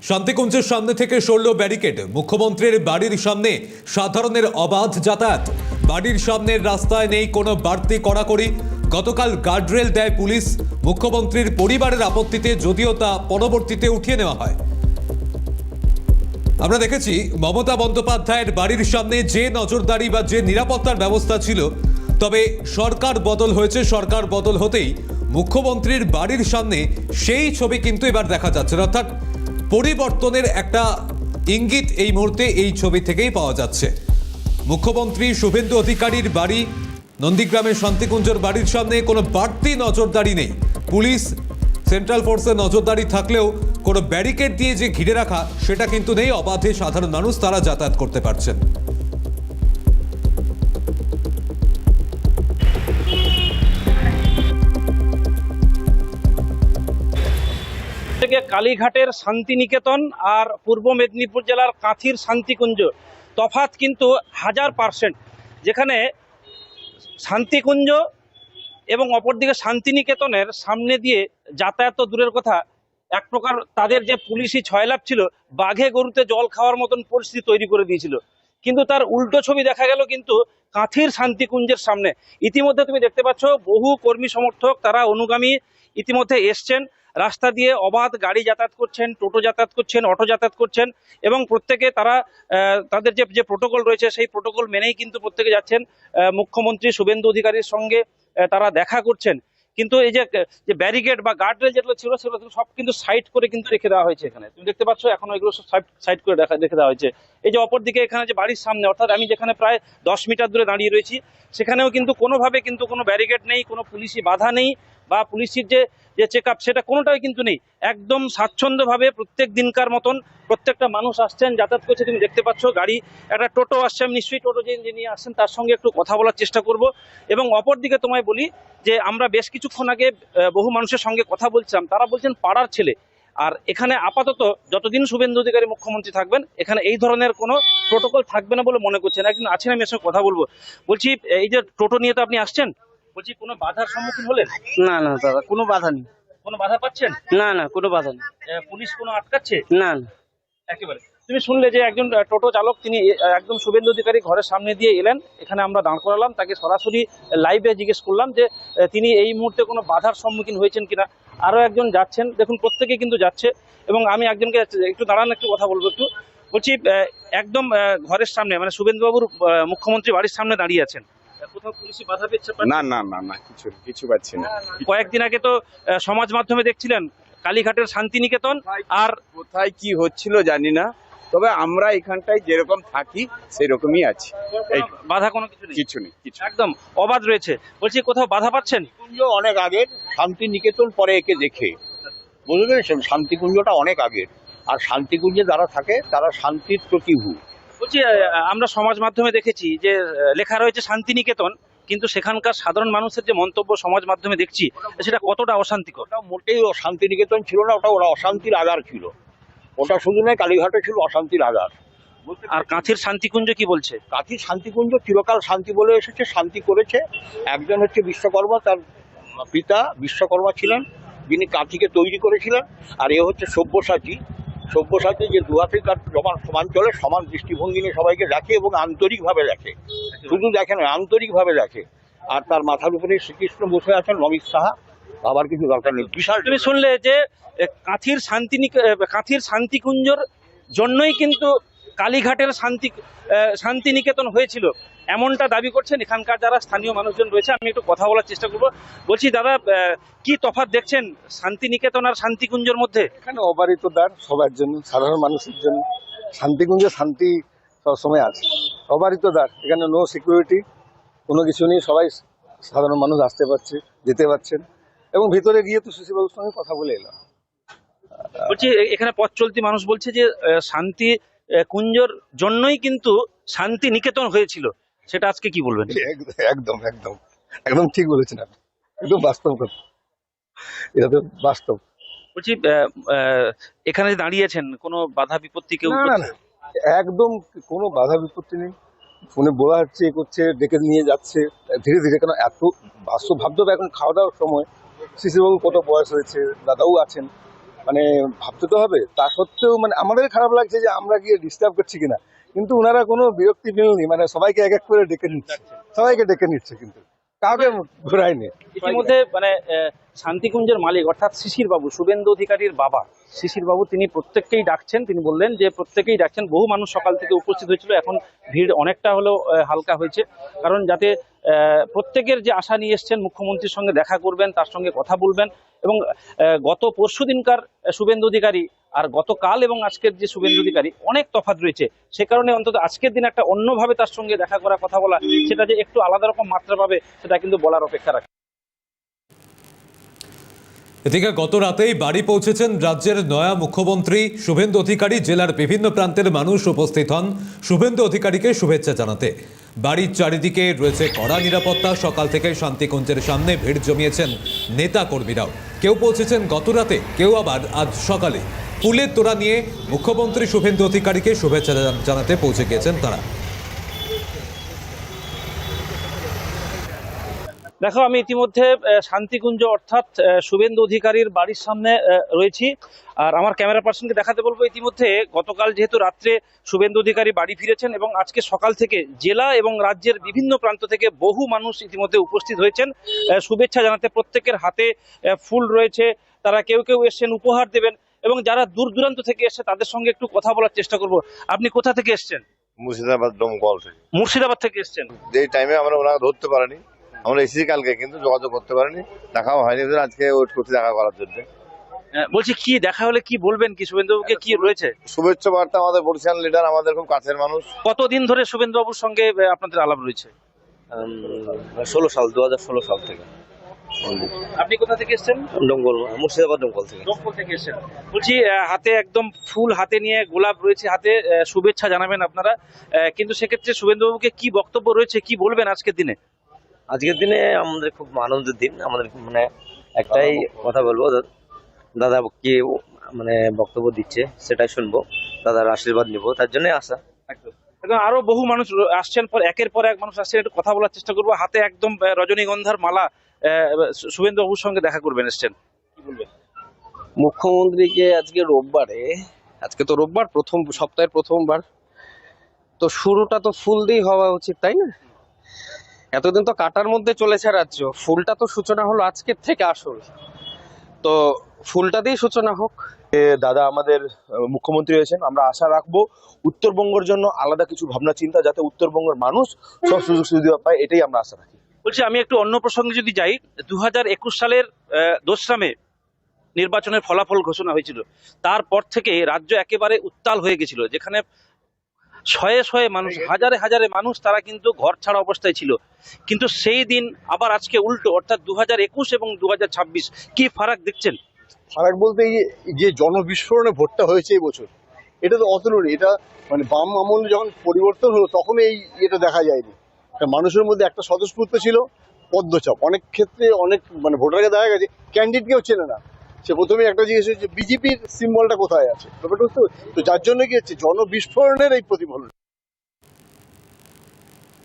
শান্তিকুঞ্জের সামনে থেকে সরল ব্যারিকেড, মুখ্যমন্ত্রীর বাড়ির সামনে সাধারণের অবাধ যাতায়াত, বাড়ির সামনের রাস্তায় নেই কোনো বাড়তি কড়াকড়ি। গতকাল গার্ডরেল দেয় পুলিশ, মুখ্যমন্ত্রীর পরিবারের আপত্তিতে যদিও তা পরবর্তীতে উঠিয়ে নেওয়া হয়। আমরা দেখেছি মমতা বন্দ্যোপাধ্যায়ের বাড়ির সামনে যে নজরদারি বা যে নিরাপত্তার ব্যবস্থা ছিল, তবে সরকার বদল হয়েছে। সরকার বদল হতেই মুখ্যমন্ত্রীর বাড়ির সামনে সেই ছবি কিন্তু এবার দেখা যাচ্ছে, অর্থাৎ পরিবর্তনের একটা ইঙ্গিত এই মুহূর্তে এই ছবি থেকেই পাওয়া যাচ্ছে। মুখ্যমন্ত্রী শুভেন্দু অধিকারীর বাড়ি নন্দীগ্রামের শান্তিকুঞ্জের বাড়ির সামনে কোনো বাড়তি নজরদারি নেই। পুলিশ সেন্ট্রাল ফোর্সের নজরদারি থাকলেও কোনো ব্যারিকেড দিয়ে যে ঘিরে রাখা সেটা কিন্তু নেই। অবাধে সাধারণ মানুষ তারা যাতায়াত করতে পারছেন। কালীঘাটের শান্তিনিকেতন আর পূর্ব মেদিনীপুর জেলার কাঁথির শান্তিকুঞ্জ তফাৎ কিন্তু 1000%। যেখানে শান্তিকুঞ্জ এবং অপরদিকে শান্তিনিকেতনের সামনে দিয়ে যাতায়াত তো দূরের কথা, এক প্রকার তাদের যে পুলিশি ছয়লাভ ছিল, বাঘে গরুতে জল খাওয়ার মতন পরিস্থিতি তৈরি করে দিয়েছিল। কিন্তু তার উল্টো ছবি দেখা গেল কিন্তু কাঁথির শান্তিকুঞ্জের সামনে। ইতিমধ্যে তুমি দেখতে পাচ্ছ বহু কর্মী সমর্থক, তারা অনুগামী ইতিমধ্যে এসছেন। রাস্তা দিয়ে অবাধ গাড়ি যাতায়াত করছেন, টোটো যাতায়াত করছেন, অটো যাতায়াত করছেন এবং প্রত্যেকে তারা তাদের যে প্রোটোকল রয়েছে সেই প্রোটোকল মেনেই কিন্তু প্রত্যেকে যাচ্ছেন। মুখ্যমন্ত্রী শুভেন্দু অধিকারীর সঙ্গে তারা দেখা করছেন। কিন্তু এই যে ব্যারিকেড বা গার্ডরেল যেগুলো ছিল সেগুলো সব কিন্তু সাইড করে কিন্তু রেখে দেওয়া হয়েছে। এখানে তুমি দেখতে পাচ্ছ এখনো এগুলো সব সাইড করে রেখে দেওয়া হয়েছে। এই যে অপরদিকে এখানে যে বাড়ির সামনে, অর্থাৎ আমি যেখানে প্রায় 10 মিটার দূরে দাঁড়িয়ে রয়েছি, সেখানেও কিন্তু কোনোভাবে কিন্তু কোনো ব্যারিকেড নেই, কোনো পুলিশি বাধা নেই বা পুলিশের যে চেক আপ সেটা কোনোটাই কিন্তু নেই। একদম স্বাচ্ছন্দ্যভাবে প্রত্যেক দিনকার মতন প্রত্যেকটা মানুষ আসছেন, যাতায়াত করছে। তুমি দেখতে পাচ্ছ গাড়ি, একটা টোটো আসছে। আমি নিশ্চয়ই টোটো যে নিয়ে আসছেন তার সঙ্গে একটু কথা বলার চেষ্টা করব। এবং অপরদিকে তোমায় বলি যে আমরা বেশ কিছুক্ষণ আগে বহু মানুষের সঙ্গে কথা বলছিলাম, তারা বলছেন পাড়ার ছেলে। আর এখানে আপাতত যতদিন শুভেন্দু অধিকারী মুখ্যমন্ত্রী থাকবেন এখানে এই ধরনের কোনো প্রোটোকল থাকবে না বলে মনে করছেন। একদিন আছেন, আমি এর সঙ্গে কথা বলবো। বলছি এই যে টোটো নিয়ে তো আপনি আসছেন, বলছি কোনো বাধার সম্মুখীন হলেন? না না দাদা, কোনো বাধা নেই। কোনো বাধা পাচ্ছেন? না না, কোনো বাধা নেই। পুলিশ কোনো আটকাচ্ছে? না না। একেবারে। তুমি শুনলে যে একজন টোটো চালক তিনি একদম শুভেন্দু অধিকারী ঘরের সামনে দিয়ে এলেন, এখানে আমরা দাঁড় করালাম, তাকে সরাসরি লাইভে জিজ্ঞেস করলাম যে তিনি এই মুহূর্তে কোনো বাধার সম্মুখীন হয়েছেন কিনা। আরও একজন যাচ্ছেন, দেখুন প্রত্যেকে কিন্তু যাচ্ছে। এবং আমি একজনকে একটু দাঁড়ান, একটু কথা বলবো একটু। বলছি একদম ঘরের সামনে, মানে শুভেন্দুবাবুর মুখ্যমন্ত্রী বাড়ির সামনে দাঁড়িয়ে আছেন, কোথাও পুলিশি বাধা পেয়েছে? না না না না, কিছু পাচ্ছি না। কয়েকদিন আগে তো সমাজ মাধ্যমে দেখছিলেন কালীঘাটের শান্তিনিকেতন আর কোথায় কি হচ্ছিল জানি না, তবে আমরা এখানটায় যেরকম থাকি সেই রকমই আছি। এই বাধা কোনো কিছু নেই, কিছু নেই, কিছু একদম অবাধ রয়েছে। বলছি কোথাও বাধা পাচ্ছেন? কুঞ্জ অনেক আগের, শান্তিনিকেতন পরে একে দেখে, বুঝতে পেরেছেন? শান্তিকুঞ্জটা অনেক আগের, আর শান্তিকুঞ্জে যারা থাকে তারা শান্তির প্রতিভূ। বলছি আমরা সমাজ মাধ্যমে দেখেছি যে লেখা রয়েছে শান্তিনিকেতন, কিন্তু সেখানকার সাধারণ মানুষের যে মন্তব্য সমাজ মাধ্যমে দেখছি সেটা কতটা অশান্তিকর। ওটা মোটেই শান্তিনিকেতন ছিল না, ওটা অশান্তির আগার ছিল। ওটা শুধু নয়, কালীঘাটে ছিল অশান্তির আগার। আর কাঁথির শান্তিকুঞ্জ কি বলছে? কাঁথির শান্তিকুঞ্জ চিরকাল শান্তি বলে এসেছে, শান্তি করেছে। একজন হচ্ছে বিশ্বকর্মা, তার পিতা বিশ্বকর্মা ছিলেন, যিনি কাঁথিকে তৈরি করেছিলেন। আর এ হচ্ছে সব্যসাচী। সব্যসাচী যে দুহাতে তার সমান চলে, সমান দৃষ্টিভঙ্গি নিয়ে সবাইকে দেখে এবং আন্তরিকভাবে দেখে, শুধু দেখে না, আন্তরিকভাবে দেখে। আর তার মাথার উপরে শ্রীকৃষ্ণ বসে আছেন, অমিত সাহা, আবার কিছু দরকার নেই। বিশাল। তুমি শুনলে যে কাঁথির শান্তিকুঞ্জর জন্যই কিন্তু কালীঘাটের শান্তিনিকেতন হয়েছিল, এমনটা দাবি করছেন এখানকার যারা স্থানীয় মানুষজন রয়েছে। আমি একটু কথা বলার চেষ্টা করবো। বলছি দাদা, কি তফাৎ দেখছেন শান্তিনিকেতন আর শান্তিকুঞ্জের মধ্যে? এখানে অবারিত দ্বার সবার জন্য, সাধারণ মানুষের জন্য। শান্তিকুঞ্জে শান্তি সবসময় আছে, অবারিত দ্বার। এখানে নো সিকিউরিটি, কোনো কিছু নেই, সবাই সাধারণ মানুষ আসতে পারছে, যেতে পারছেন। এবং ভিতরে গিয়ে তো সুশীবাবুর সঙ্গে কথা বলে এলাম। বলছি এখানে পথ চলতি মানুষ বলছে যে শান্তি কুঞ্জর জন্যই কিন্তু শান্তিনিকেতন হয়েছিল, সেটা আজকে কি বলবেন? একদম একদম একদম ঠিক বলেছেন আপনি, একদম বাস্তব কথা, এটা তো বাস্তব। বলছি এখানে যে দাঁড়িয়েছেন, কোনো বাধা বিপত্তি কেউ? না না, একদম কোনো বাধা বিপত্তি নেই। ফোনে বলা হচ্ছে, এ করছে, ডেকে নিয়ে যাচ্ছে ধীরে ধীরে। কেন এত বাস্তব ভাবতে হবে, এখন খাওয়া দাওয়ার সময়। শিশিরবাবু কত বয়স হয়েছে, দাদাও আছেন, মানে ভাবতে তো হবে। তা সত্ত্বেও মানে আমাদের খারাপ লাগছে যে আমরা গিয়ে ডিস্টার্ব করছি কিনা, কিন্তু ওনারা কোনো বিরক্তি ফেলনি, মানে সবাইকে এক এক করে ডেকে নিচ্ছে, সবাইকে ডেকে নিচ্ছে, কিন্তু কাউকে ঘোরায়নি। ইতিমধ্যে মানে শান্তিকুঞ্জের মালিক অর্থাৎ শিশির বাবু, শুভেন্দু অধিকারীর বাবা শিশির বাবু, তিনি প্রত্যেককেই ডাকছেন। তিনি বললেন যে প্রত্যেকেই ডাকছেন। বহু মানুষ সকাল থেকে উপস্থিত হয়েছিল, এখন ভিড় অনেকটা হলেও হালকা হয়েছে, কারণ যাতে প্রত্যেকের যে আশা নিয়ে এসছেন মুখ্যমন্ত্রীর সঙ্গে দেখা করবেন, তার সঙ্গে কথা বলবেন। এবং গত পরশু দিনকার শুভেন্দু অধিকারী আর গতকাল এবং আজকের যে শুভেন্দু অধিকারী অনেক তফাৎ রয়েছে। সে কারণে অন্তত আজকের দিন একটা অন্যভাবে তার সঙ্গে দেখা করা, কথা বলা, সেটা যে একটু আলাদা রকম মাত্রা পাবে সেটা কিন্তু বলার অপেক্ষা রাখে। এদিকে গত রাতেই বাড়ি পৌঁছেছেন রাজ্যের নয়া মুখ্যমন্ত্রী শুভেন্দু অধিকারী। জেলার বিভিন্ন প্রান্তের মানুষ উপস্থিত হন শুভেন্দু অধিকারীকে শুভেচ্ছা জানাতে। বাড়ির চারিদিকে রয়েছে কড়া নিরাপত্তা। সকাল থেকে শান্তিকুঞ্জের সামনে ভিড় জমিয়েছেন নেতা কর্মীরাও। কেউ পৌঁছেছেন গত রাতে, কেউ আবার আজ সকালে। ফুলের তোড়া নিয়ে মুখ্যমন্ত্রী শুভেন্দু অধিকারীকে শুভেচ্ছা জানাতে পৌঁছে গিয়েছেন তারা। দেখো, আমি ইতিমধ্যে শান্তিকুঞ্জ অর্থাৎ শুভেন্দু অধিকারীর বাড়ির সামনে রয়েছি। আর আমার ক্যামেরা পার্সনকে দেখাতে বলবো, ইতিমধ্যে গতকাল যেহেতু রাত্রে শুভেন্দু অধিকারী বাড়ি ফিরেছেন এবং আজকে সকাল থেকে জেলা এবং রাজ্যের বিভিন্ন প্রান্ত থেকে বহু মানুষ ইতিমধ্যে উপস্থিত হয়েছেন শুভেচ্ছা জানাতে। প্রত্যেকের হাতে ফুল রয়েছে, তারা কেউ কেউ এসছেন উপহার দেবেন, এবং যারা দূর দূরান্ত থেকে এসছে তাদের সঙ্গে একটু কথা বলার চেষ্টা করব। আপনি কোথা থেকে এসছেন? মুর্শিদাবাদ ডোমকল থেকে। মুর্শিদাবাদ থেকে এসছেন। যে টাইমে আমরা ওনাকে ধরতে পারিনি, আমরা এসেছি কালকে, কিন্তু যোগাযোগ করতে পারিনি, দেখাও হয়নি, আজকে ওয়েট করছি দেখা করার জন্য। বলছি, কি দেখা হলে কি বলবেন, কি শুভেন্দুবাবুকে কি রয়েছে? শুভেচ্ছা বার্তা। আমাদের বরিশাল লিডার, আমাদের খুব কাছের মানুষ। কতদিন ধরে শুভেন্দুবাবুর সঙ্গে আপনাদের আলাপ রয়েছে? 16 সাল, 2016 সাল থেকে। আপনি কোথা থেকে এসেছেন? ডোমকল, মুর্শিদাবাদ ডোমকল থেকে। ডোমকল থেকে এসেছেন। বলছি, হাতে একদম ফুল হাতে নিয়ে, গোলাপ রয়েছে হাতে, শুভেচ্ছা জানাবেন আপনারা, কিন্তু সেক্ষেত্রে শুভেন্দুবাবুকে কি বক্তব্য রয়েছে, কি বলবেন আজকের দিনে? আজকের দিনে আমাদের খুব আনন্দের দিন। আমাদের মানে একটাই কথা বলবো, দাদা কি মানে বক্তব্য দিচ্ছে সেটাই শুনবো, দাদার আশীর্বাদ নিবো, তার জন্য আসা। এখন আরো বহু মানুষ আসছেন, একের পর এক মানুষ আসছেন, একটু কথা বলার চেষ্টা করবো। হাতে একদম রজনীগন্ধার মালা, শুভেন্দুবাবুর সঙ্গে দেখা করবেন এসছেন, কি বলবেন? মুখ্যমন্ত্রীকে আজকে রোববারে, আজকে তো রোববার, প্রথম সপ্তাহের প্রথমবার, তো শুরুটা তো ফুল দিয়েই হওয়া উচিত, তাই না? এতদিন তো কাটার মধ্যে চলেছে রাজ্য, ফুলটা তো সূচনা হলো আজকের থেকে আসল, তো ফুলটা দিয়ে সূচনা হোক। দাদা আমাদের মুখ্যমন্ত্রী হয়েছেন, আমরা আশা রাখবো উত্তরবঙ্গের জন্য আলাদা কিছু ভাবনা চিন্তা, যাতে উত্তরবঙ্গের মানুষ সব সুযোগ সুবিধা পায়, এটাই আমরা আশা রাখি। বলছি, আমি একটু অন্য প্রসঙ্গে যদি যাই, 2021 সালের 2 মে নির্বাচনের ফলাফল ঘোষণা হয়েছিল। তারপর থেকে রাজ্য একেবারে উত্তাল হয়ে গেছিল, যেখানে শয়ে শয়ে মানুষ, হাজারে হাজারে মানুষ, তারা কিন্তু ঘর ছাড়া অবস্থায় ছিল। কিন্তু সেই দিন আবার আজকে উল্টো, অর্থাৎ 2021 এবং 2026, কি ফারাক দেখছেন? ফারাক বলতে এই যে জনবিস্ফোরণে ভোটটা হয়েছে এই বছর, এটা তো অতুলনীয়। এটা মানে বাম আমল যখন পরিবর্তন হলো তখন এটা দেখা যায়নি। মানুষের মধ্যে একটা স্বতঃস্ফূর্ত ছিল, পদ্মচাপ। অনেক ক্ষেত্রে অনেক মানে ভোটারকে দেখা গেছে ক্যান্ডিডেটকেও চেনে না। সে প্রথমে একটা জিজ্ঞেস যে বিজেপির সিম্বলটা কোথায় আছে, ব্যাপারটা বুঝতে, তো যার জন্য কি হচ্ছে জনবিস্ফোরণের এই প্রতিফলন।